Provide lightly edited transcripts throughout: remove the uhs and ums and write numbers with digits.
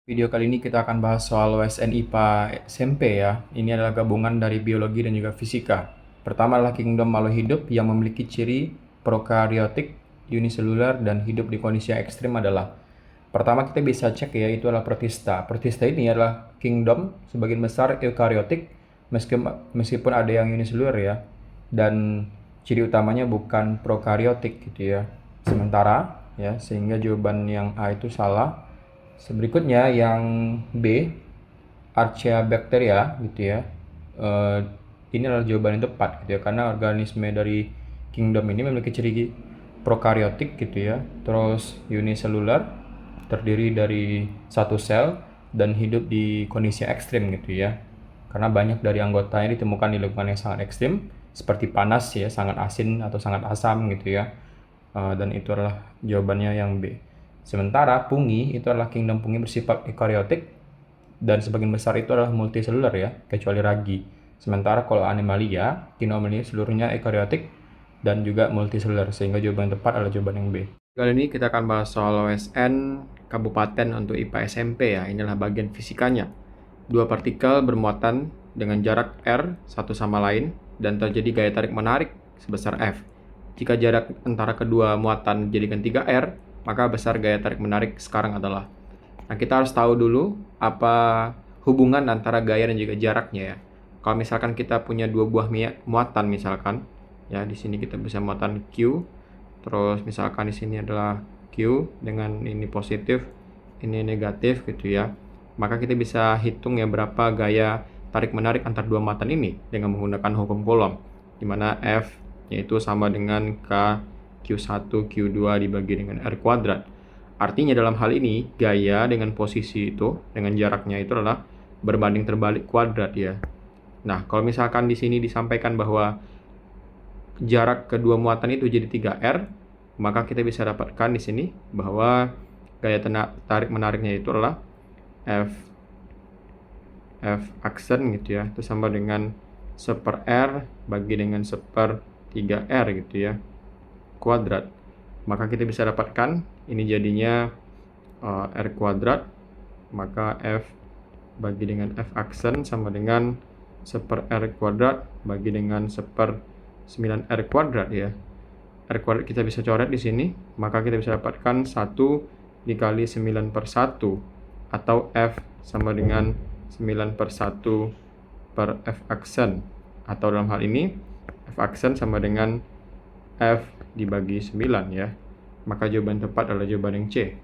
Video kali ini kita akan bahas soal USN IPA SMP ya. Ini adalah gabungan dari biologi dan juga fisika. Pertama adalah kingdom makhluk hidup yang memiliki ciri prokaryotik, uniselular, dan hidup di kondisi yang ekstrim adalah. Pertama kita bisa cek ya, itu adalah protista. Protista ini adalah kingdom sebagian besar eukaryotik, meskipun ada yang uniselular ya. Dan ciri utamanya bukan prokaryotik gitu ya. Sementara ya, sehingga jawaban yang A itu salah. Berikutnya yang B, Archaeabacteria gitu ya. Eh, ini adalah jawaban yang tepat gitu ya, karena organisme dari kingdom ini memiliki ciri prokaryotik gitu ya. Terus uniselular, terdiri dari satu sel dan hidup di kondisi ekstrim gitu ya. Karena banyak dari anggotanya ditemukan di lingkungan yang sangat ekstrim, seperti panas ya, sangat asin atau sangat asam gitu ya. Dan itu adalah jawabannya yang B. Sementara fungi itu adalah kingdom fungi bersifat eukaryotik dan sebagian besar itu adalah multiselular ya, kecuali ragi. Sementara kalau animalia, kingdom ini seluruhnya eukaryotik dan juga multiselular, sehingga jawaban yang tepat adalah jawaban yang B. Kali ini kita akan bahas soal OSN kabupaten untuk IPA SMP ya. Inilah bagian fisikanya. Dua partikel bermuatan dengan jarak R satu sama lain dan terjadi gaya tarik menarik sebesar F. Jika jarak antara kedua muatan dijadikan 3R, maka besar gaya tarik menarik sekarang adalah. Nah, kita harus tahu dulu apa hubungan antara gaya dan juga jaraknya ya. Kalau misalkan kita punya dua buah muatan misalkan, ya di sini kita bisa muatan Q, terus misalkan di sini adalah Q dengan ini positif, ini negatif gitu ya. Maka kita bisa hitung ya berapa gaya tarik menarik antar dua muatan ini dengan menggunakan hukum Coulomb, di mana F yaitu sama dengan K Q1 Q2 dibagi dengan R kuadrat. Artinya dalam hal ini gaya dengan posisi itu dengan jaraknya itu adalah berbanding terbalik kuadrat ya. Nah, kalau misalkan di sini disampaikan bahwa jarak kedua muatan itu jadi 3R, maka kita bisa dapatkan di sini bahwa gaya tarik menariknya itu adalah F aksen gitu ya, itu sama dengan 1/R bagi dengan 1/3R gitu ya, kuadrat. Maka kita bisa dapatkan ini jadinya R kuadrat, maka F bagi dengan F aksen sama dengan 1/R kuadrat bagi dengan 1/9R kuadrat ya. R kuadrat kita bisa coret di sini, maka kita bisa dapatkan 1 dikali 9/1 atau F sama dengan 9/1 per F aksen, atau dalam hal ini F aksen sama dengan F dibagi 9 ya. Maka jawaban tepat adalah jawaban yang C.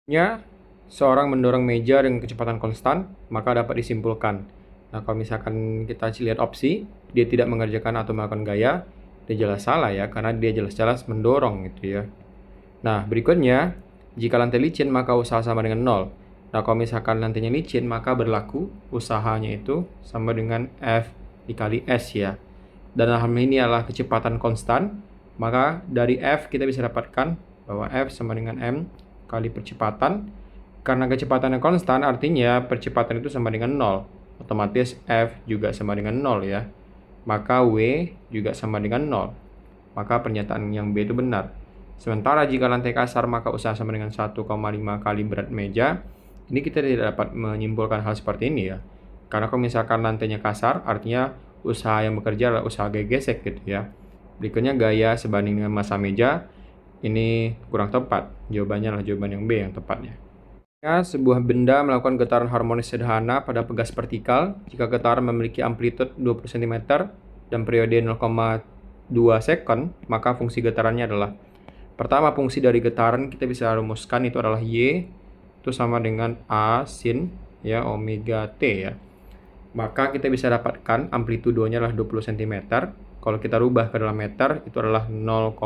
Ya, seorang mendorong meja dengan kecepatan konstan, maka dapat disimpulkan. Nah, kalau misalkan kita lihat opsi, dia tidak mengerjakan atau melakukan gaya, dia jelas salah ya, karena dia jelas-jelas mendorong gitu ya. Nah, berikutnya, jika lantai licin maka usaha sama dengan 0. Nah, kalau misalkan lantainya licin, maka berlaku usahanya itu sama dengan F dikali S ya. Dan dalam ini adalah kecepatan konstan, maka dari F kita bisa dapatkan bahwa F sama dengan M kali percepatan. Karena kecepatannya konstan, artinya percepatan itu sama dengan 0. Otomatis F juga sama dengan 0 ya. Maka W juga sama dengan 0. Maka pernyataan yang B itu benar. Sementara jika lantai kasar maka usaha sama dengan 1,5 kali berat meja. Ini kita tidak dapat menyimpulkan hal seperti ini ya. Karena kalau misalkan lantainya kasar, artinya usaha yang bekerja adalah usaha gaya gesek gitu ya. Berikutnya gaya sebanding dengan massa meja. Ini kurang tepat. Jawabannya adalah jawaban yang B yang tepatnya. Ya, sebuah benda melakukan getaran harmonis sederhana pada pegas vertikal jika getaran memiliki amplitude 20 cm dan periode 0,2 second, maka fungsi getarannya adalah. Pertama, fungsi dari getaran kita bisa rumuskan itu adalah Y itu sama dengan A sin ya omega T ya. Maka kita bisa dapatkan amplitudonya adalah 20 cm. Kalau kita rubah ke dalam meter itu adalah 0,2.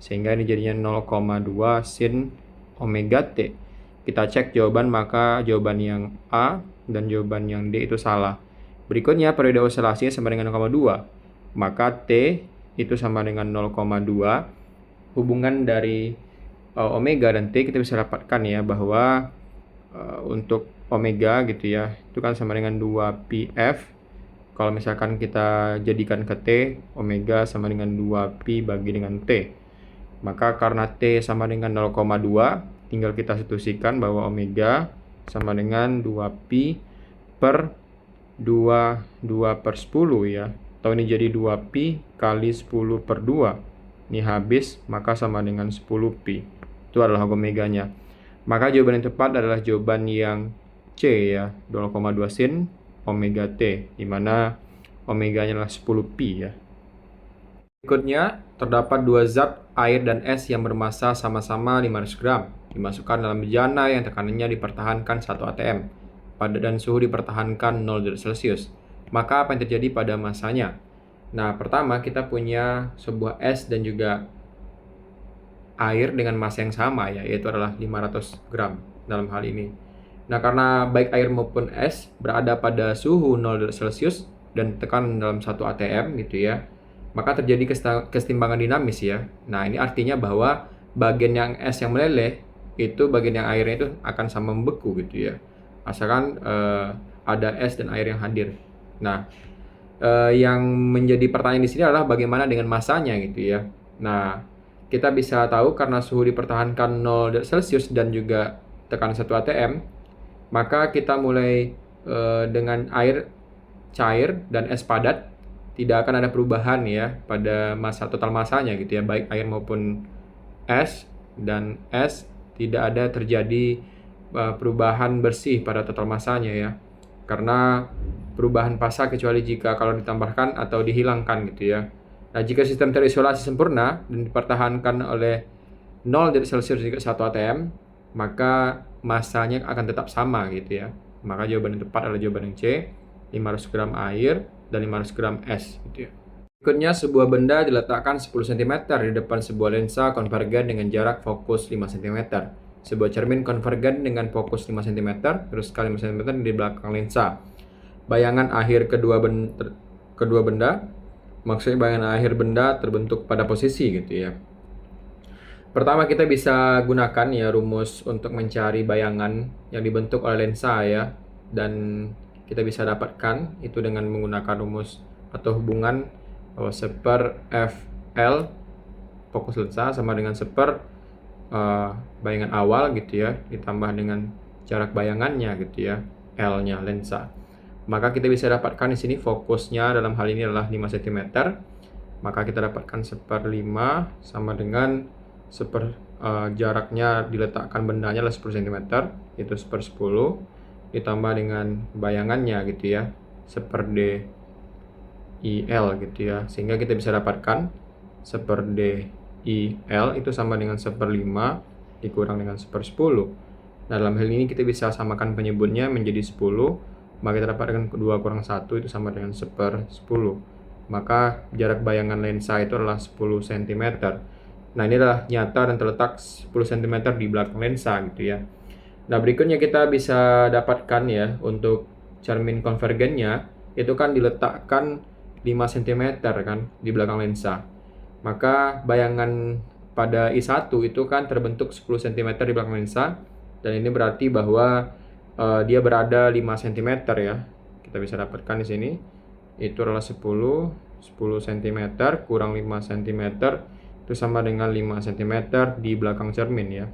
Sehingga ini jadinya 0,2 sin omega T. Kita cek jawaban, maka jawaban yang A dan jawaban yang D itu salah. Berikutnya periode oscilasinya sama dengan 0,2. Maka T itu sama dengan 0,2. Hubungan dari omega dan T kita bisa dapatkan ya, bahwa untuk omega gitu ya, itu kan sama dengan 2πf. Kalau misalkan kita jadikan ke T, omega sama dengan 2π bagi dengan T. Maka karena T sama dengan 0,2, tinggal kita substitusikan bahwa omega sama dengan 2pi per 2 per 10 ya. Atau ini jadi 2pi kali 10 per 2. Ini habis, maka sama dengan 10pi. Itu adalah omeganya. Maka jawaban yang tepat adalah jawaban yang C ya, 0,2 sin omega T, di mana omeganya adalah 10pi ya. Berikutnya, terdapat dua zat air dan es yang bermassa sama-sama 500 gram. Dimasukkan dalam bejana yang tekanannya dipertahankan 1 atm. Dan suhu dipertahankan 0 derajat Celcius. Maka apa yang terjadi pada massanya? Nah, pertama kita punya sebuah es dan juga air dengan massa yang sama ya, yaitu adalah 500 gram dalam hal ini. Nah, karena baik air maupun es berada pada suhu 0 derajat Celcius dan tekanan dalam 1 atm gitu ya, maka terjadi kesetimbangan dinamis ya. Nah, ini artinya bahwa bagian yang es yang meleleh itu bagian yang airnya itu akan sama membeku gitu ya. Asalkan ada es dan air yang hadir. Nah, yang menjadi pertanyaan di sini adalah bagaimana dengan massanya gitu ya. Nah, kita bisa tahu karena suhu dipertahankan 0 derajat Celcius dan juga tekanan 1 atm, maka kita mulai dengan air cair dan es padat tidak akan ada perubahan ya pada massa total massanya gitu ya, baik air maupun es, dan es tidak ada terjadi perubahan bersih pada total massanya ya, karena perubahan fasa kecuali jika kalau ditambahkan atau dihilangkan gitu ya. Nah, jika sistem terisolasi sempurna dan dipertahankan oleh 0 derajat Celcius juga 1 atm, maka massanya akan tetap sama gitu ya. Maka jawaban yang tepat adalah jawaban yang C, 500 gram air dan 500 gram es gitu ya. Berikutnya, sebuah benda diletakkan 10 cm di depan sebuah lensa konvergen dengan jarak fokus 5 cm. Sebuah cermin konvergen dengan fokus 5 cm, terus kali 5 cm di belakang lensa. Bayangan akhir kedua benda, maksudnya bayangan akhir benda terbentuk pada posisi gitu ya. Pertama, kita bisa gunakan ya rumus untuk mencari bayangan yang dibentuk oleh lensa ya, dan kita bisa dapatkan itu dengan menggunakan rumus atau hubungan bahwa 1/Fl fokus lensa sama dengan 1/, bayangan awal gitu ya, ditambah dengan jarak bayangannya gitu ya, L-nya lensa. Maka kita bisa dapatkan di sini fokusnya dalam hal ini adalah 5 cm. Maka kita dapatkan 1/5 sama dengan jaraknya diletakkan bendanya adalah 10 cm, itu 1/10 ditambah dengan bayangannya gitu ya, 1/dIL gitu ya, sehingga kita bisa dapatkan 1/dIL itu sama dengan 1/5 dikurang dengan 1/10. Nah, dalam hal ini kita bisa samakan penyebutnya menjadi 10, maka kita dapatkan 2 kurang 1 itu sama dengan 1/10. Maka jarak bayangan lensa itu adalah 10 cm. Nah, ini adalah nyata dan terletak 10 cm di belakang lensa gitu ya. Nah, berikutnya kita bisa dapatkan ya untuk cermin konvergennya itu kan diletakkan 5 cm kan di belakang lensa. Maka bayangan pada I1 itu kan terbentuk 10 cm di belakang lensa, dan ini berarti bahwa dia berada 5 cm ya. Kita bisa dapatkan di sini itu adalah 10 cm kurang 5 cm itu sama dengan 5 cm di belakang cermin ya.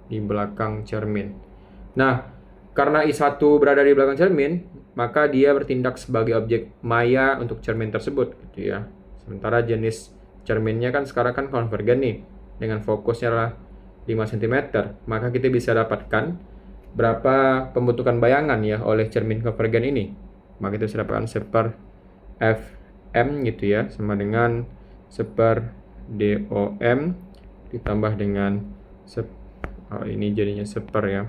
Di belakang cermin. Nah, karena I1 berada di belakang cermin, maka dia bertindak sebagai objek maya untuk cermin tersebut gitu ya. Sementara jenis cerminnya kan sekarang kan konvergen nih, dengan fokusnya adalah 5 cm, maka kita bisa dapatkan berapa pembentukan bayangan ya oleh cermin konvergen ini. Maka kita bisa dapatkan 1/Fm gitu ya, sama dengan 1/DOM ditambah dengan ini jadinya 1 ya.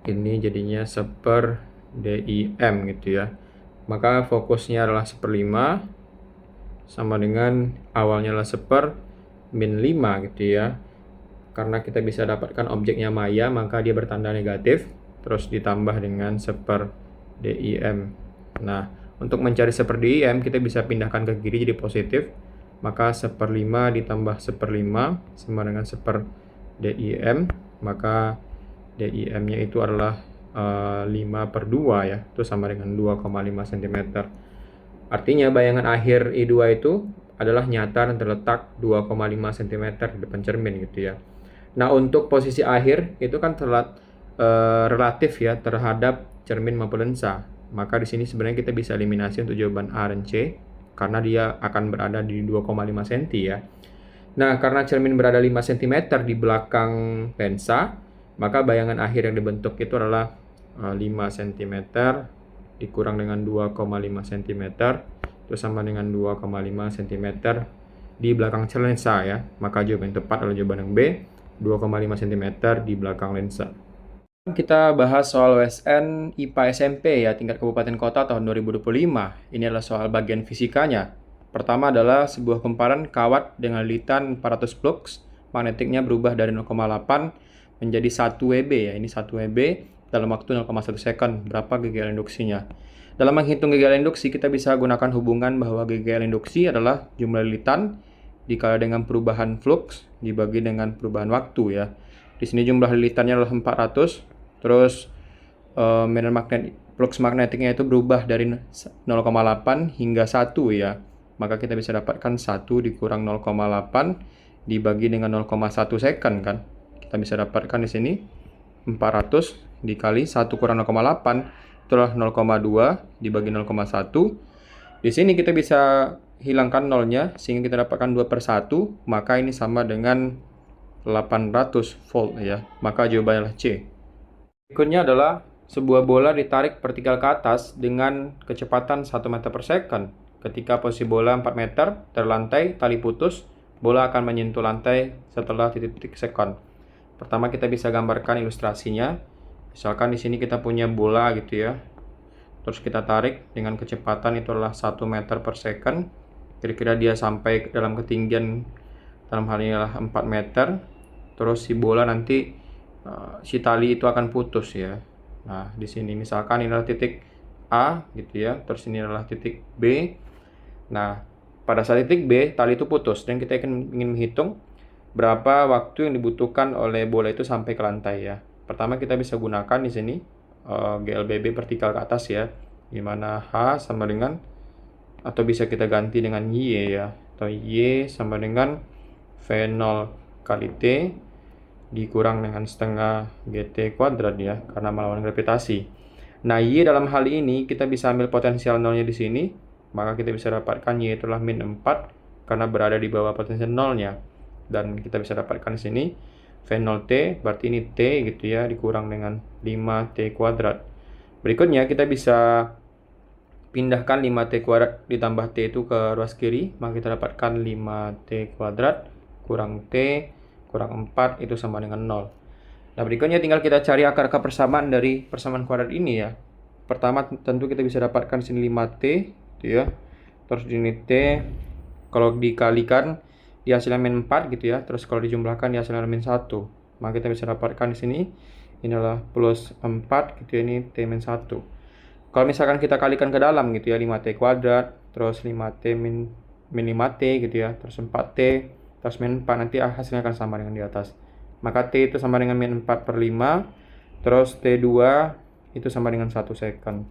Ini jadinya 1/DIM gitu ya. Maka fokusnya adalah 1/5 sama dengan awalnya adalah 1/-5 gitu ya. Karena kita bisa dapatkan objeknya maya, maka dia bertanda negatif, terus ditambah dengan 1/DIM. Nah, untuk mencari 1/DIM kita bisa pindahkan ke kiri jadi positif. Maka 1/5 ditambah 1/5 sama dengan 1/DIM. Maka DIM-nya itu adalah 5/2 ya, itu sama dengan 2,5 cm. Artinya bayangan akhir I2 itu adalah nyata dan terletak 2,5 cm di depan cermin gitu ya. Nah, untuk posisi akhir itu kan relatif ya terhadap cermin maupun lensa. Maka di sini sebenarnya kita bisa eliminasi untuk jawaban A dan C karena dia akan berada di 2,5 cm ya. Nah, karena cermin berada 5 cm di belakang lensa, maka bayangan akhir yang dibentuk itu adalah 5 cm dikurang dengan 2,5 cm itu sama dengan 2,5 cm di belakang lensa ya. Maka jawaban yang tepat adalah jawaban yang B, 2,5 cm di belakang lensa. Kita bahas soal USN IPA SMP ya, tingkat kabupaten kota tahun 2025. Ini adalah soal bagian fisikanya. Pertama adalah sebuah kumparan kawat dengan lilitan 400 flux, magnetiknya berubah dari 0,8 menjadi 1 WB ya. Ini 1 WB dalam waktu 0,1 second. Berapa GGL induksinya? Dalam menghitung GGL induksi, kita bisa gunakan hubungan bahwa GGL induksi adalah jumlah lilitan dikali dengan perubahan flux dibagi dengan perubahan waktu ya. Di sini jumlah lilitannya adalah 400, terus medan magnet flux magnetiknya itu berubah dari 0,8 hingga 1 ya. Maka kita bisa dapatkan 1 dikurang 0,8 dibagi dengan 0,1 second kan. Kita bisa dapatkan di sini 400 dikali 1 kurang 0,8 itulah 0,2 dibagi 0,1. Di sini kita bisa hilangkan nolnya sehingga kita dapatkan 2 per 1, maka ini sama dengan 800 volt ya. Maka jawabannya adalah C. Berikutnya adalah sebuah bola ditarik vertikal ke atas dengan kecepatan 1 meter per second. Ketika posisi bola 4 meter dari lantai, tali putus, bola akan menyentuh lantai setelah titik-titik second. Pertama kita bisa gambarkan ilustrasinya. Misalkan di sini kita punya bola gitu ya. Terus kita tarik dengan kecepatan itu adalah 1 meter per second. Kira-kira dia sampai dalam ketinggian dalam hal ini adalah 4 meter. Terus si bola nanti si tali itu akan putus ya. Nah, di sini misalkan ini adalah titik A gitu ya. Terus ini adalah titik B. Nah, pada saat titik B tali itu putus dan kita ingin menghitung berapa waktu yang dibutuhkan oleh bola itu sampai ke lantai ya. Pertama kita bisa gunakan di sini GLBB vertikal ke atas ya, di mana H sama dengan atau bisa kita ganti dengan Y ya, atau Y sama dengan V0 kali T dikurang dengan setengah GT kuadrat ya, karena melawan gravitasi. Nah, Y dalam hal ini kita bisa ambil potensial nolnya di sini, maka kita bisa dapatkan Y itulah min 4 karena berada di bawah potensial nolnya. Dan kita bisa dapatkan di sini V0T, berarti ini T gitu ya, dikurang dengan 5T kuadrat. Berikutnya kita bisa pindahkan 5T kuadrat ditambah T itu ke ruas kiri, maka kita dapatkan 5T kuadrat kurang T kurang 4 itu sama dengan 0. Nah, berikutnya tinggal kita cari akar-akar persamaan dari persamaan kuadrat ini ya. Pertama tentu kita bisa dapatkan sini 5T gitu ya. Terus di sini T kalau dikalikan di hasilnya min 4 gitu ya. Terus kalau dijumlahkan di hasilnya min 1. Maka kita bisa dapatkan di sini ini adalah plus 4 gitu ya, ini T min 1. Kalau misalkan kita kalikan ke dalam gitu ya, 5T kuadrat, terus 5T min 5T gitu ya, terus 4T, terus min 4, nanti hasilnya akan sama dengan di atas. Maka T itu sama dengan min 4 per 5, terus T2 itu sama dengan 1 second.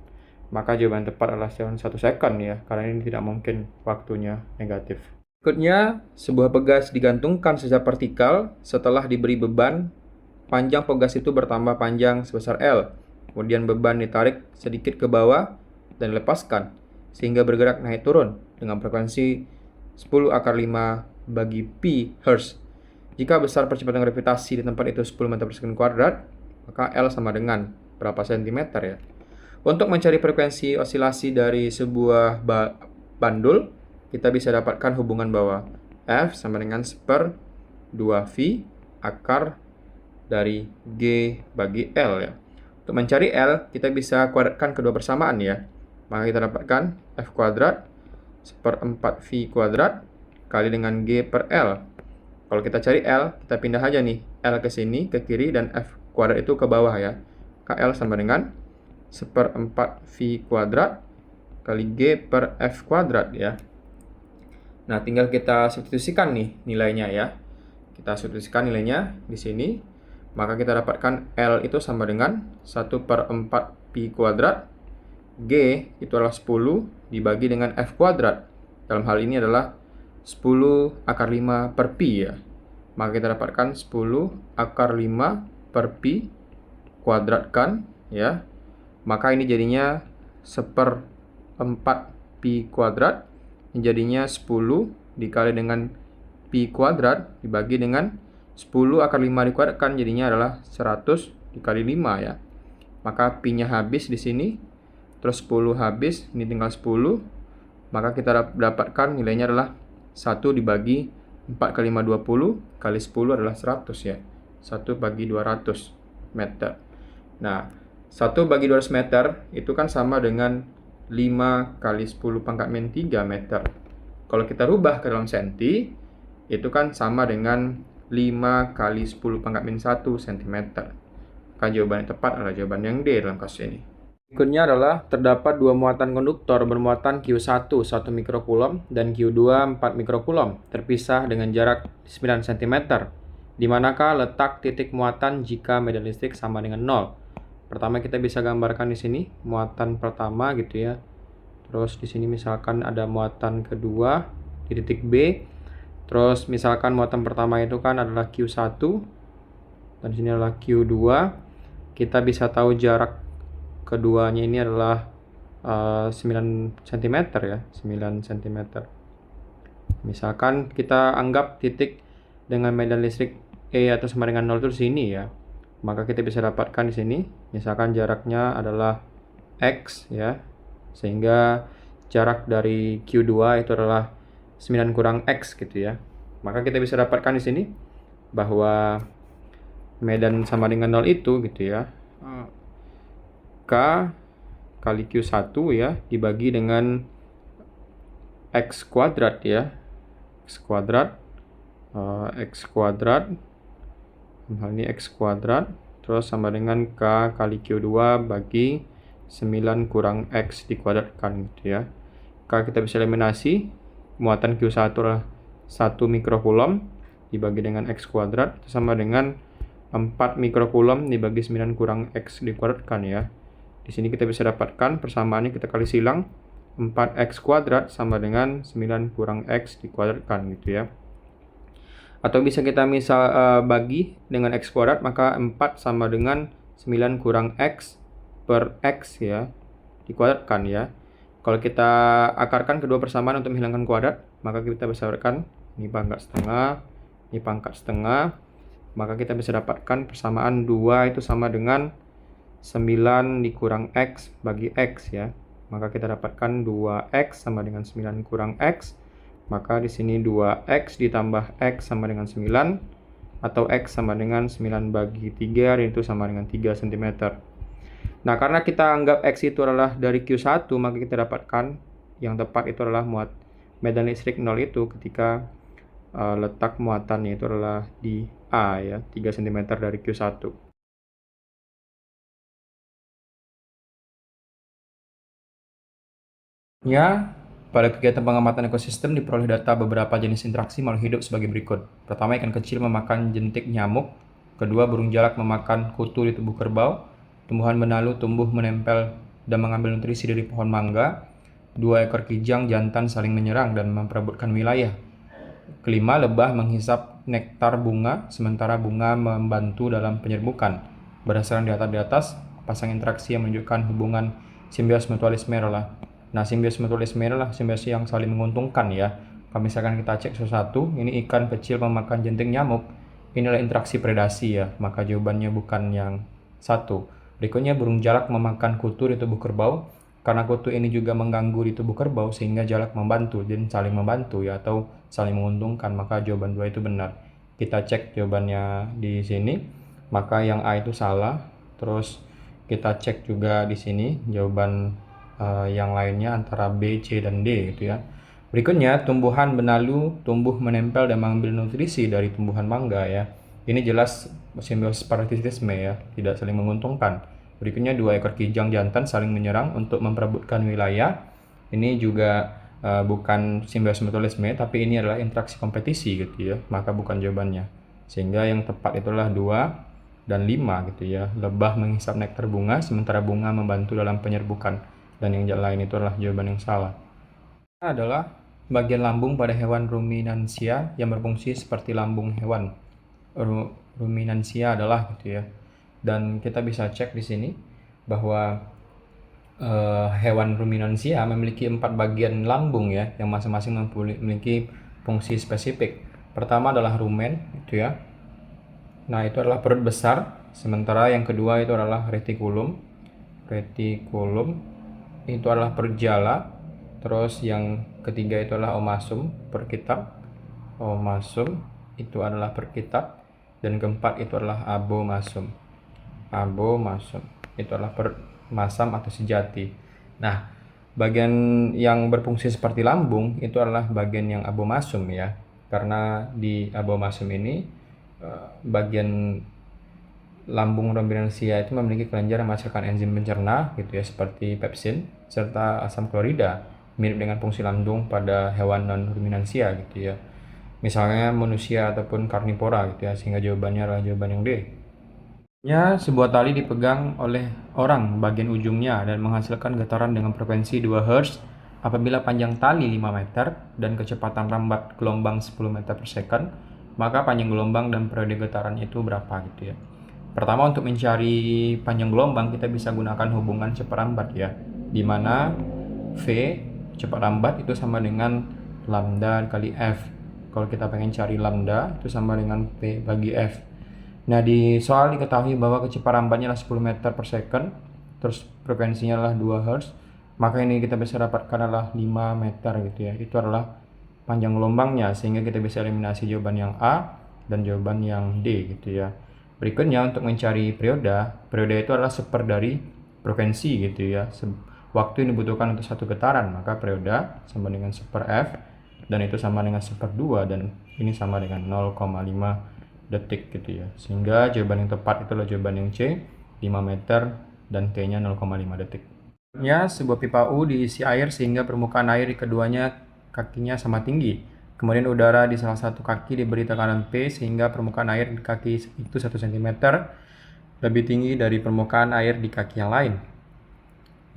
Maka jawaban tepat adalah 1 second ya, karena ini tidak mungkin waktunya negatif. Berikutnya, sebuah pegas digantungkan secara vertikal setelah diberi beban. Panjang pegas itu bertambah panjang sebesar L. Kemudian beban ditarik sedikit ke bawah dan dilepaskan, sehingga bergerak naik turun dengan frekuensi 10 akar 5 bagi pi Hz. Jika besar percepatan gravitasi di tempat itu 10 meter per second kuadrat, maka L sama dengan berapa sentimeter ya. Untuk mencari frekuensi osilasi dari sebuah bandul, kita bisa dapatkan hubungan bahwa F sama dengan 1/2V akar dari G bagi L ya. Untuk mencari L, kita bisa kuadratkan kedua persamaan ya. Maka kita dapatkan F kuadrat 1/4V kuadrat kali dengan G per L. Kalau kita cari L, kita pindah aja nih. L ke sini, ke kiri, dan F kuadrat itu ke bawah ya. KL sama dengan 1/4V kuadrat kali G per F kuadrat ya. Nah, tinggal kita substitusikan nih nilainya ya. Kita substitusikan nilainya di sini. Maka kita dapatkan L itu sama dengan 1/4pi kuadrat. G itu adalah 10 dibagi dengan F kuadrat. Dalam hal ini adalah 10 akar 5 per pi ya. maka kita dapatkan 10 akar 5 per pi kuadratkan ya. Maka ini jadinya 1/4 pi kuadrat, ini jadinya 10 dikali dengan pi kuadrat dibagi dengan 10 akar 5 dikuadratkan, jadinya adalah 100 dikali 5 ya. Maka pi-nya habis di sini, terus 10 habis, ini tinggal 10. Maka kita dapatkan nilainya adalah 1 dibagi 4 kali 5 20 kali 10 adalah 100 ya. 1 bagi 200 meter. Nah, 1 bagi 200 meter itu kan sama dengan 5 kali 10 pangkat min 3 meter. Kalau kita rubah ke dalam senti, itu kan sama dengan 5 kali 10 pangkat min 1 cm. Maka jawaban yang tepat adalah jawaban yang D dalam kasus ini. Berikutnya adalah terdapat dua muatan konduktor bermuatan Q1 1 mikrokulom dan Q2 4 mikrokulom terpisah dengan jarak 9 cm. Di manakah letak titik muatan jika medan listrik sama dengan 0? Pertama kita bisa gambarkan di sini muatan pertama gitu ya. Terus di sini misalkan ada muatan kedua di titik B. Terus misalkan muatan pertama itu kan adalah Q1 dan di sini adalah Q2. Kita bisa tahu jarak keduanya ini adalah 9 cm ya, 9 cm. Misalkan kita anggap titik dengan medan listrik E atau sama dengan 0 itu di sini ya. Maka kita bisa dapatkan di sini, misalkan jaraknya adalah X ya. Sehingga jarak dari Q2 itu adalah 9 kurang X gitu ya. Maka kita bisa dapatkan di sini bahwa medan sama dengan 0 itu gitu ya. K kali Q1 ya dibagi dengan X kuadrat ya. X kuadrat hal ini X kuadrat terus sama dengan K kali Q2 bagi 9 kurang X dikuadratkan gitu ya. K kita bisa eliminasi, muatan Q1 adalah 1 mikrokulom dibagi dengan X kuadrat sama dengan 4 mikrokulom dibagi 9 kurang X dikuadratkan ya. Di sini kita bisa dapatkan persamaannya, kita kali silang, 4X kuadrat sama dengan 9 kurang X dikuadratkan gitu ya. Atau bisa kita bagi dengan X kuadrat, maka 4 sama dengan 9 kurang X per X ya, dikuadratkan ya. Kalau kita akarkan kedua persamaan untuk menghilangkan kuadrat, maka kita bisa dapatkan ini pangkat setengah, ini pangkat setengah. Maka kita bisa dapatkan persamaan 2 itu sama dengan 9 dikurang X bagi X ya. Maka kita dapatkan 2X sama dengan 9 kurang X. Maka di sini 2X ditambah X sama dengan 9 atau X sama dengan 9 bagi 3 dan itu sama dengan 3 cm. Nah, karena kita anggap X itu adalah dari Q1, maka kita dapatkan yang tepat itu adalah medan listrik 0 itu ketika letak muatannya itu adalah di A ya, 3 cm dari Q1. Ya, pada kegiatan pengamatan ekosistem diperoleh data beberapa jenis interaksi makhluk hidup sebagai berikut. Pertama, ikan kecil memakan jentik nyamuk. Kedua, burung jalak memakan kutu di tubuh kerbau. Tumbuhan benalu tumbuh menempel dan mengambil nutrisi dari pohon mangga. 2 ekor kijang jantan saling menyerang dan memperebutkan wilayah. Kelima, lebah menghisap nektar bunga, sementara bunga membantu dalam penyerbukan. Berdasarkan data di atas, pasang interaksi yang menunjukkan hubungan simbios mutualisme adalah. Nah, simbios mutualisme adalah simbios yang saling menguntungkan ya. Kalau misalkan kita cek satu-satu, ini ikan kecil memakan jentik nyamuk, inilah interaksi predasi ya, maka jawabannya bukan yang satu. Berikutnya, burung jalak memakan kutu di tubuh kerbau. Karena kutu ini juga mengganggu di tubuh kerbau sehingga jalak membantu, jadi saling membantu ya, atau saling menguntungkan, maka jawaban 2 itu benar. Kita cek jawabannya di sini, maka yang A itu salah. Terus kita cek juga di sini jawaban yang lainnya antara B, C, dan D gitu ya. Berikutnya, tumbuhan benalu tumbuh menempel dan mengambil nutrisi dari tumbuhan mangga ya. Ini jelas simbiosis parasitisme ya, tidak saling menguntungkan. Berikutnya, 2 ekor kijang jantan saling menyerang untuk memperebutkan wilayah. Ini juga bukan simbiosis mutualisme, tapi ini adalah interaksi kompetisi gitu ya, maka bukan jawabannya. Sehingga yang tepat itulah 2 dan 5 gitu ya. Lebah menghisap nektar bunga, sementara bunga membantu dalam penyerbukan. Dan yang lain itu adalah jawaban yang salah. Adalah bagian lambung pada hewan ruminansia yang berfungsi seperti lambung hewan. ruminansia adalah gitu ya. Dan kita bisa cek di sini bahwa hewan ruminansia memiliki 4 bagian lambung ya, yang masing-masing memiliki fungsi spesifik. Pertama adalah rumen itu ya. Nah, itu adalah perut besar. Sementara yang kedua itu adalah retikulum. Retikulum itu adalah perut jala. Terus yang ketiga itu adalah omasum, perut kitab. Omasum itu adalah perut kitab. Dan keempat itu adalah abomasum. Abomasum itu adalah perut masam atau sejati. Nah, bagian yang berfungsi seperti lambung itu adalah bagian yang abomasum ya. Karena di abomasum ini bagian lambung ruminansia itu memiliki kelenjar yang menghasilkan enzim pencerna gitu ya, seperti pepsin serta asam klorida, mirip dengan fungsi lambung pada hewan non ruminansia gitu ya. Misalnya manusia ataupun karnivora gitu ya, sehingga jawabannya adalah jawaban yang D. Ya, sebuah tali dipegang oleh orang bagian ujungnya dan menghasilkan getaran dengan frekuensi 2 Hz apabila panjang tali 5 meter dan kecepatan rambat gelombang 10 meter per second, maka panjang gelombang dan periode getaran itu berapa gitu ya. Pertama, untuk mencari panjang gelombang kita bisa gunakan hubungan cepat rambat ya, di mana V cepat rambat itu sama dengan lambda kali F. Kalau kita pengen cari lambda itu sama dengan P bagi F. Nah, di soal diketahui bahwa kecepatan rambatnya adalah 10 meter per second, terus frekuensinya adalah 2 Hz, maka ini kita bisa dapatkan adalah 5 meter gitu ya. Itu adalah panjang gelombangnya, sehingga kita bisa eliminasi jawaban yang A dan jawaban yang D gitu ya. Berikutnya, untuk mencari periode itu adalah seper dari frekuensi gitu ya. Waktu yang dibutuhkan untuk satu getaran, maka periode sama dengan seper F, dan itu sama dengan seper 2, dan ini sama dengan 0,5 detik gitu ya. Sehingga jawaban yang tepat itu adalah jawaban yang C, 5 meter dan T-nya 0,5 detik. Ya, sebuah pipa U diisi air sehingga permukaan air di keduanya kakinya sama tinggi. Kemudian udara di salah satu kaki diberi tekanan P sehingga permukaan air di kaki itu 1 cm lebih tinggi dari permukaan air di kaki yang lain.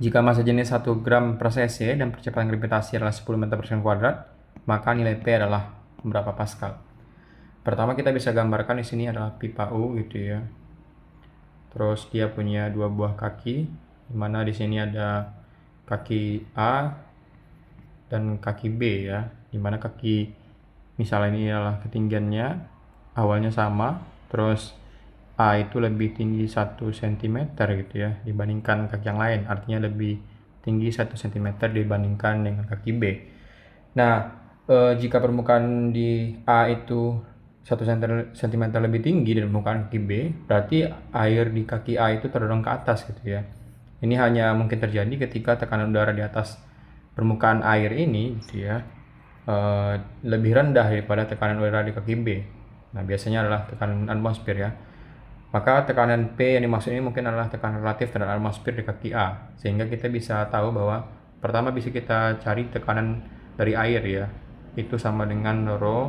Jika massa jenis 1 gram per cc dan percepatan gravitasi adalah 10 meter per second kuadrat, maka nilai P adalah berapa Pascal? Pertama, kita bisa gambarkan di sini adalah pipa U gitu ya. Terus dia punya 2 buah kaki, di mana di sini ada kaki A dan kaki B ya. Di mana kaki misalnya ini adalah ketinggiannya awalnya sama, terus A itu lebih tinggi 1 cm gitu ya dibandingkan kaki yang lain, artinya lebih tinggi 1 cm dibandingkan dengan kaki B. Nah, jika permukaan di A itu 1 cm lebih tinggi dari permukaan kaki B, berarti air di kaki A itu terdorong ke atas gitu ya. Ini hanya mungkin terjadi ketika tekanan udara di atas permukaan air ini gitu ya lebih rendah daripada tekanan udara di kaki B. Nah, biasanya adalah tekanan atmosfer ya. Maka tekanan P yang dimaksud ini mungkin adalah tekanan relatif terhadap atmosfer di kaki A. Sehingga kita bisa tahu bahwa pertama bisa kita cari tekanan dari air ya. Itu sama dengan rho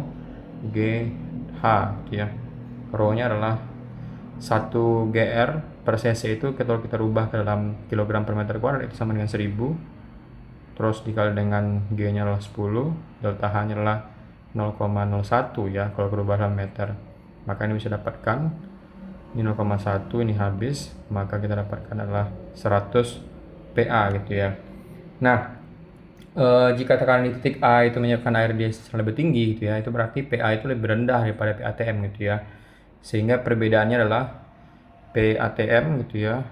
G H gitu ya. Rho-nya adalah 1 GR per cc itu kalau kita rubah ke dalam kilogram per meter kuadrat itu sama dengan 1000. Terus dikali dengan G-nya adalah 10, delta H-nya adalah 0,01 ya kalau berubah dalam meter. Maka ini bisa dapatkan ini 0,1, ini habis, maka kita dapatkan adalah 100 PA gitu ya. Nah, jika tekanan di titik A itu menyebabkan air di lebih tinggi gitu ya, itu berarti PA itu lebih rendah daripada PATM gitu ya. Sehingga perbedaannya adalah PATM gitu ya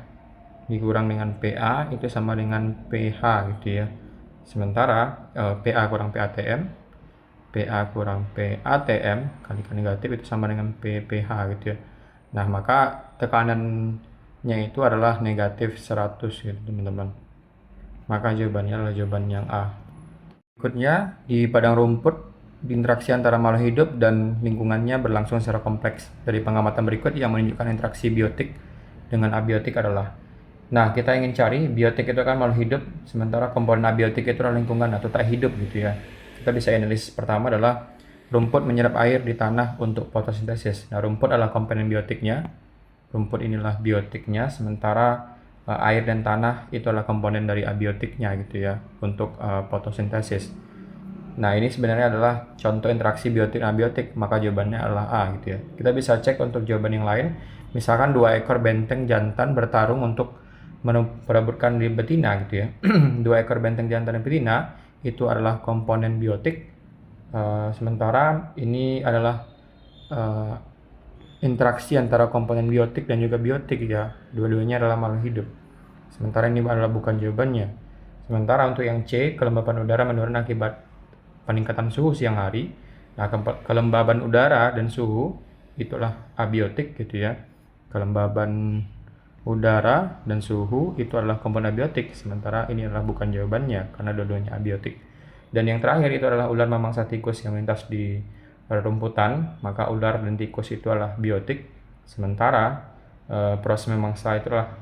dikurang dengan PA itu sama dengan PH gitu ya. Sementara PA kurang PATM, PA kurang PATM kalikan negatif itu sama dengan PPH gitu ya. Nah, maka tekanannya itu adalah negatif 100 gitu teman-teman. Maka jawabannya adalah jawaban yang A. Berikutnya, di padang rumput, interaksi antara makhluk hidup dan lingkungannya berlangsung secara kompleks. Dari pengamatan berikut yang menunjukkan interaksi biotik dengan abiotik adalah. Nah, kita ingin cari biotik itu kan makhluk hidup, sementara komponen abiotik itu adalah lingkungan atau tak hidup gitu ya. Kita bisa analisis pertama adalah rumput menyerap air di tanah untuk fotosintesis. Nah, rumput adalah komponen biotiknya. Rumput inilah biotiknya, sementara air dan tanah itu adalah komponen dari abiotiknya gitu ya untuk fotosintesis. Nah, ini sebenarnya adalah contoh interaksi biotik dan abiotik, maka jawabannya adalah A gitu ya. Kita bisa cek untuk jawaban yang lain. Misalkan 2 ekor benteng jantan bertarung untuk memperebutkan di betina gitu ya. 2 ekor benteng jantan dan betina itu adalah komponen biotik. Sementara ini adalah eh, interaksi antara komponen biotik dan juga biotik ya. Dua-duanya adalah makhluk hidup. Sementara ini adalah bukan jawabannya. Sementara untuk yang C, kelembapan udara menurun akibat peningkatan suhu siang hari. Nah, kelembaban udara dan suhu itulah abiotik gitu ya. Kelembaban udara dan suhu itu adalah komponen abiotik, sementara ini adalah bukan jawabannya karena dua-duanya abiotik. Dan yang terakhir itu adalah ular memangsa tikus yang melintas di rumputan, maka ular dan tikus itu adalah biotik, sementara proses memangsa itu adalah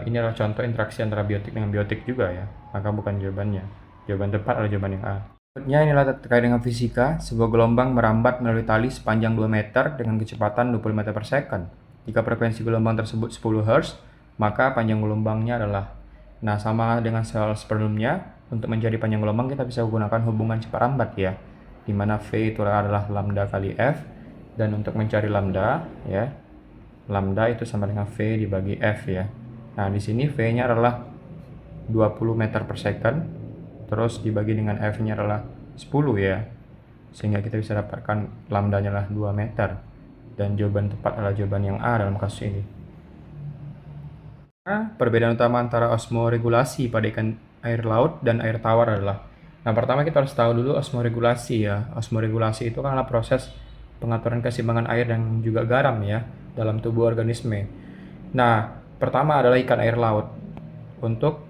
ini adalah contoh interaksi antara biotik dengan biotik juga ya, maka bukan jawabannya. Jawaban tepat adalah jawaban yang A. Berikutnya inilah terkait dengan fisika. Sebuah gelombang merambat melalui tali sepanjang 2 meter dengan kecepatan 20 meter per second. Jika frekuensi gelombang tersebut 10 Hz, maka panjang gelombangnya adalah. Nah, sama dengan soal sebelumnya, untuk mencari panjang gelombang kita bisa menggunakan hubungan cepat rambat ya, di mana V itu adalah lambda kali F, dan untuk mencari lambda ya, lambda itu sama dengan V dibagi F ya. Nah, di sini V-nya adalah 20 meter per second, terus dibagi dengan F-nya adalah 10 ya, sehingga kita bisa dapatkan lambdanya adalah 2 meter, dan jawaban tepat adalah jawaban yang A dalam kasus ini. Nah, perbedaan utama antara osmoregulasi pada ikan air laut dan air tawar adalah, nah pertama kita harus tahu dulu osmoregulasi ya. Osmoregulasi itu adalah proses pengaturan keseimbangan air dan juga garam ya dalam tubuh organisme. Nah, pertama adalah ikan air laut. Untuk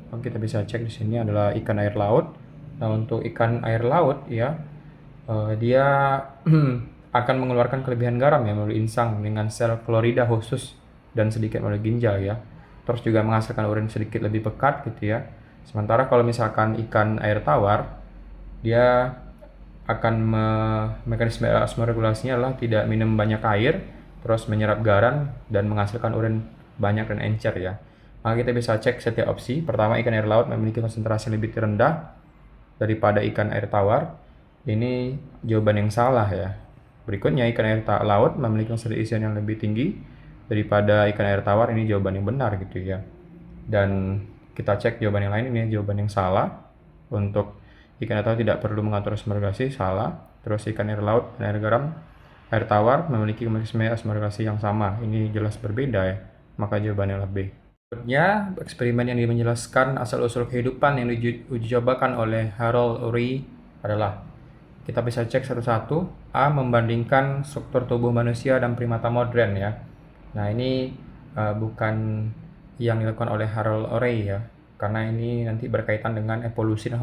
kita bisa cek di sini adalah ikan air laut. Nah, untuk ikan air laut ya, dia akan mengeluarkan kelebihan garam ya melalui insang dengan sel klorida khusus dan sedikit melalui ginjal ya. Terus juga menghasilkan urin sedikit lebih pekat gitu ya. Sementara kalau misalkan ikan air tawar, dia akan mekanisme osmoregulasinya adalah tidak minum banyak air, terus menyerap garam dan menghasilkan urin banyak dan encer ya. Maka kita bisa cek setiap opsi. Pertama, ikan air laut memiliki konsentrasi lebih rendah daripada ikan air tawar. Ini jawaban yang salah ya. Berikutnya, ikan air laut memiliki konsentrasi isian yang lebih tinggi daripada ikan air tawar. Ini jawaban yang benar gitu ya. Dan kita cek jawaban yang lain, ini jawaban yang salah. Untuk ikan air tawar tidak perlu mengatur osmoregulasi, salah. Terus ikan air laut dan air garam, air tawar memiliki mekanisme osmoregulasi yang sama. Ini jelas berbeda ya. Maka jawabannya adalah B. Berikutnya, eksperimen yang menjelaskan asal-usul kehidupan yang diuji cobakan oleh Harold Urey adalah, kita bisa cek satu-satu. A, membandingkan struktur tubuh manusia dan primata modern ya. Nah, ini bukan yang dilakukan oleh Harold Urey ya, karena ini nanti berkaitan dengan evolusi dan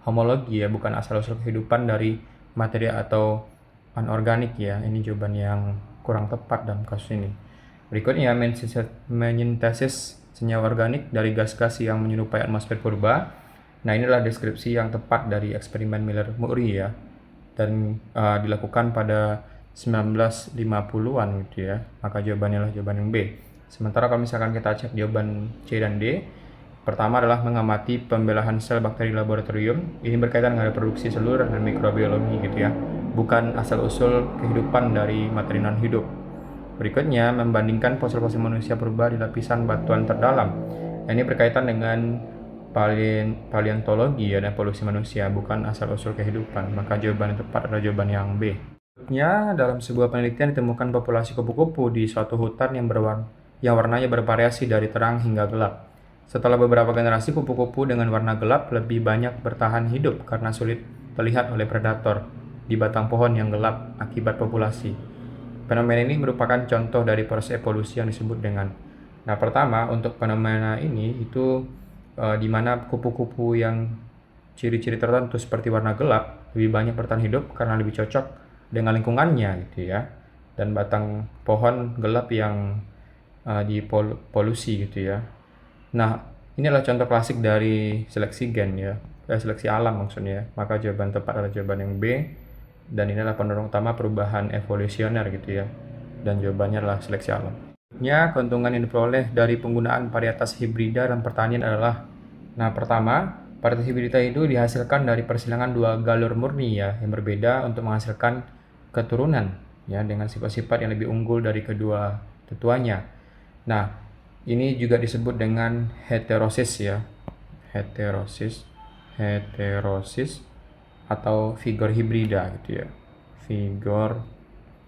homologi ya, bukan asal-usul kehidupan dari materi atau anorganik ya. Ini jawaban yang kurang tepat dalam kasus ini. Berikutnya, menyintesis senyawa organik dari gas-gas yang menyerupai atmosfer purba. Nah, inilah deskripsi yang tepat dari eksperimen Miller-Urey ya, dan dilakukan pada 1950-an gitu ya. Maka jawabannya adalah jawaban yang B. Sementara kalau misalkan kita cek jawaban C dan D, pertama adalah mengamati pembelahan sel bakteri laboratorium. Ini berkaitan dengan reproduksi selur dan mikrobiologi gitu ya, bukan asal-usul kehidupan dari materi non-hidup. Berikutnya, membandingkan fosil-fosil manusia purba di lapisan batuan terdalam. Ini berkaitan dengan paleontologi dan evolusi manusia, bukan asal-usul kehidupan. Maka jawaban yang tepat adalah jawaban yang B. Berikutnya, dalam sebuah penelitian ditemukan populasi kupu-kupu di suatu hutan yang warnanya bervariasi dari terang hingga gelap. Setelah beberapa generasi, kupu-kupu dengan warna gelap lebih banyak bertahan hidup karena sulit terlihat oleh predator di batang pohon yang gelap akibat populasi. Fenomena ini merupakan contoh dari proses evolusi yang disebut dengan. Nah, pertama untuk fenomena ini itu di mana kupu-kupu yang ciri-ciri tertentu seperti warna gelap lebih banyak bertahan hidup karena lebih cocok dengan lingkungannya gitu ya. Dan batang pohon gelap yang dipolusi gitu ya. Nah, ini adalah contoh klasik dari seleksi gen ya, seleksi alam maksudnya. Maka jawaban tepat adalah jawaban yang B. Dan ini adalah pendorong utama perubahan evolusioner gitu ya. Dan jawabannya adalah seleksi alam. Keuntungan yang diperoleh dari penggunaan varietas hibrida dalam pertanian adalah, nah pertama, Paritas hibrida itu dihasilkan dari persilangan dua galur murni ya, yang berbeda untuk menghasilkan keturunan ya dengan sifat-sifat yang lebih unggul dari kedua tetuanya. Nah, ini juga disebut dengan heterosis ya. Heterosis atau vigor hibrida gitu ya. Vigor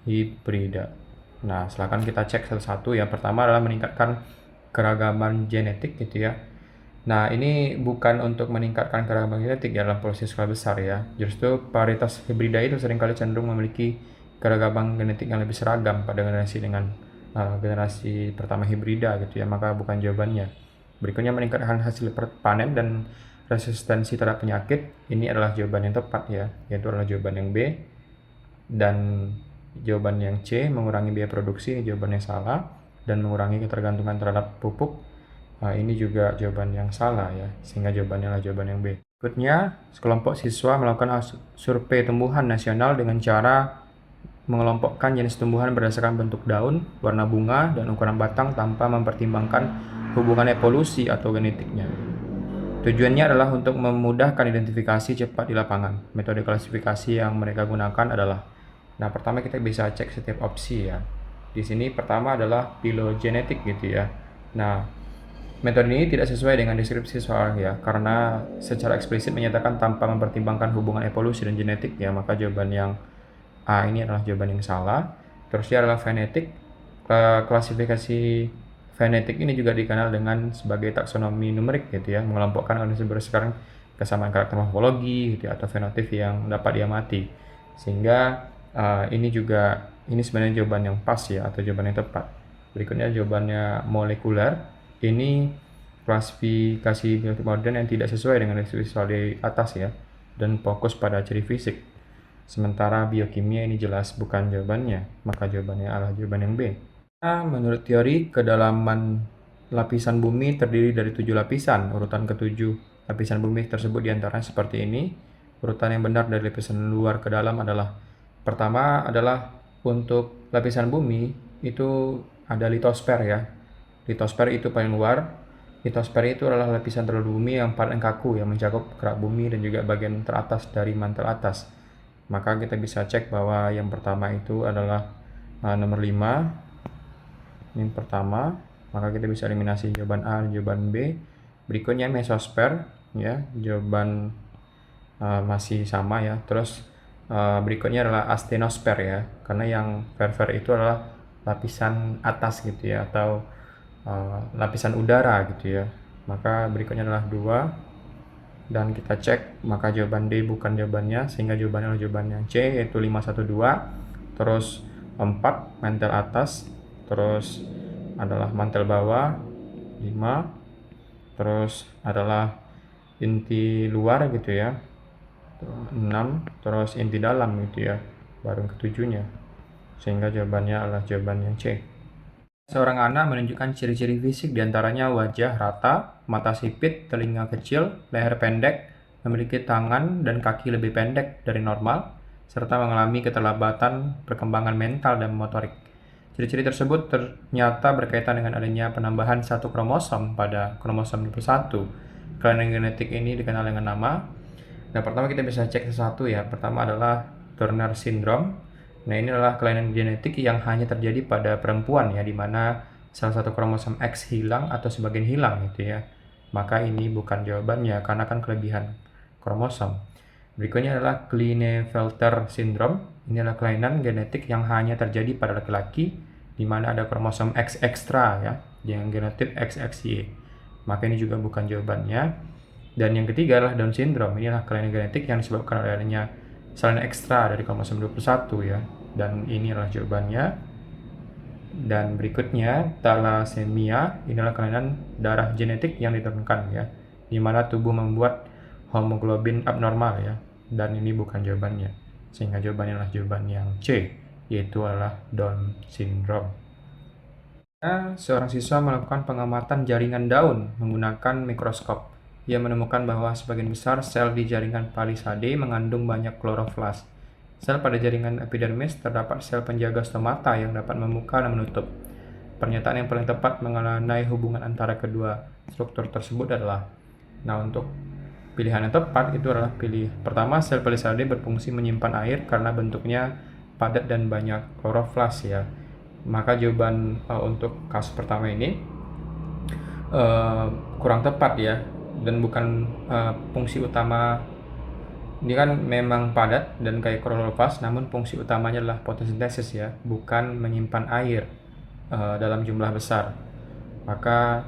hibrida. Nah, silakan kita cek satu-satu. Yang pertama adalah meningkatkan keragaman genetik gitu ya. Nah, ini bukan untuk meningkatkan keragaman genetik dalam proses skala besar ya. Justru varietas hibrida itu seringkali cenderung memiliki keragaman genetik yang lebih seragam pada generasi dengan generasi pertama hibrida gitu ya. Maka bukan jawabannya. Berikutnya meningkatkan hasil panen dan resistensi terhadap penyakit. Ini adalah jawaban yang tepat ya, yaitu adalah jawaban yang B. Dan jawaban yang C, mengurangi biaya produksi, jawaban yang salah. Dan mengurangi ketergantungan terhadap pupuk. Ini juga jawaban yang salah ya, sehingga jawabannya adalah jawaban yang B. Berikutnya, sekelompok siswa melakukan survei tumbuhan nasional dengan cara mengelompokkan jenis tumbuhan berdasarkan bentuk daun, warna bunga, dan ukuran batang tanpa mempertimbangkan hubungan evolusi atau genetiknya. Tujuannya adalah untuk memudahkan identifikasi cepat di lapangan. Metode klasifikasi yang mereka gunakan adalah, pertama kita bisa cek setiap opsi ya. Di sini pertama adalah phylogenetik gitu ya. Nah, metode ini tidak sesuai dengan deskripsi soal ya, karena secara eksplisit menyatakan tanpa mempertimbangkan hubungan evolusi dan genetik ya, maka jawaban yang A ini adalah jawaban yang salah. Terusnya adalah fenetik. Klasifikasi fenetik ini juga dikenal dengan sebagai taksonomi numerik gitu ya, mengelompokkan organisme berdasarkan kesamaan karakter morfologi gitu ya, atau fenotip yang dapat diamati. Sehingga ini sebenarnya jawaban yang pas ya, atau jawaban yang tepat. Berikutnya jawabannya molekuler. Ini klasifikasi biotik modern yang tidak sesuai dengan deskripsi soal di atas ya, dan fokus pada ciri fisik. Sementara biokimia ini jelas bukan jawabannya, maka jawabannya adalah jawaban yang B. Nah, menurut teori, kedalaman lapisan bumi terdiri dari 7 lapisan. Urutan ketujuh lapisan bumi tersebut diantaranya seperti ini. Urutan yang benar dari lapisan luar ke dalam adalah, pertama adalah untuk lapisan bumi itu ada litosfer ya. Litosfer itu paling luar. Litosfer itu adalah lapisan telur bumi yang paling kaku yang mencakup kerak bumi dan juga bagian teratas dari mantel atas. Maka kita bisa cek bahwa yang pertama itu adalah nomor 5. Ini pertama, maka kita bisa eliminasi jawaban A dan jawaban B. Berikutnya mesosfer ya, jawaban masih sama ya. Terus berikutnya adalah astenosfer ya, karena yang ver itu adalah lapisan atas gitu ya, atau lapisan udara gitu ya. Maka berikutnya adalah 2 dan kita cek, maka jawaban D bukan jawabannya, sehingga jawabannya adalah jawaban yang C, yaitu 512. Terus 4 mantel atas, terus adalah mantel bawah 5, terus adalah inti luar gitu ya 6, terus inti dalam gitu ya, baru ketujuhnya, sehingga jawabannya adalah jawaban yang C. Seorang anak menunjukkan ciri-ciri fisik diantaranya wajah rata, mata sipit, telinga kecil, leher pendek, memiliki tangan dan kaki lebih pendek dari normal, serta mengalami keterlambatan perkembangan mental dan motorik. Ciri-ciri tersebut ternyata berkaitan dengan adanya penambahan satu kromosom pada kromosom 21. Kelainan genetik ini dikenal dengan nama. Nah, pertama kita bisa cek satu ya. Pertama adalah Turner syndrome. Nah, ini adalah kelainan genetik yang hanya terjadi pada perempuan ya, di mana salah satu kromosom X hilang atau sebagian hilang gitu ya. Maka ini bukan jawabannya karena kan kelebihan kromosom. Berikutnya adalah Klinefelter syndrome. Ini adalah kelainan genetik yang hanya terjadi pada laki-laki di mana ada kromosom X ekstra ya, yang genotip XXY. Maka ini juga bukan jawabannya. Dan yang ketiga adalah Down syndrome. Ini adalah kelainan genetik yang disebabkan oleh adanya salin ekstra dari kromosom 21 ya, dan ini adalah jawabannya. Dan berikutnya thalassemia, inilah kelainan darah genetik yang diturunkan ya, di mana tubuh membuat hemoglobin abnormal ya, dan ini bukan jawabannya, sehingga jawabannya adalah jawaban yang C, yaitu adalah Down syndrome. Seorang siswa melakukan pengamatan jaringan daun menggunakan mikroskop. Ia menemukan bahwa sebagian besar sel di jaringan palisade mengandung banyak kloroflas. Sel pada jaringan epidermis terdapat sel penjaga stomata yang dapat membuka dan menutup. Pernyataan yang paling tepat mengenai hubungan antara kedua struktur tersebut adalah, untuk Pilihan yang tepat itu adalah pertama, sel palisade berfungsi menyimpan air karena bentuknya padat dan banyak kloroflas ya. Maka jawaban untuk kasus pertama ini kurang tepat ya, dan bukan fungsi utama. Ini kan memang padat dan kayak kloroflas, namun fungsi utamanya adalah fotosintesis ya, bukan menyimpan air dalam jumlah besar. Maka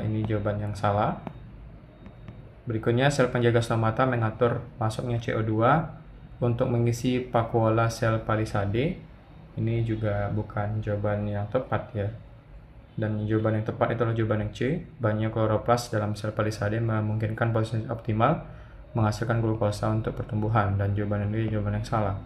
ini jawaban yang salah. Berikutnya, sel penjaga stomata mengatur masuknya CO2 untuk mengisi vakuola sel palisade. Ini juga bukan jawaban yang tepat ya. Dan jawaban yang tepat itu adalah jawaban yang C. Banyak kloroplas dalam sel palisade memungkinkan fotosintesis optimal menghasilkan glukosa untuk pertumbuhan, dan jawaban ini jawaban yang salah.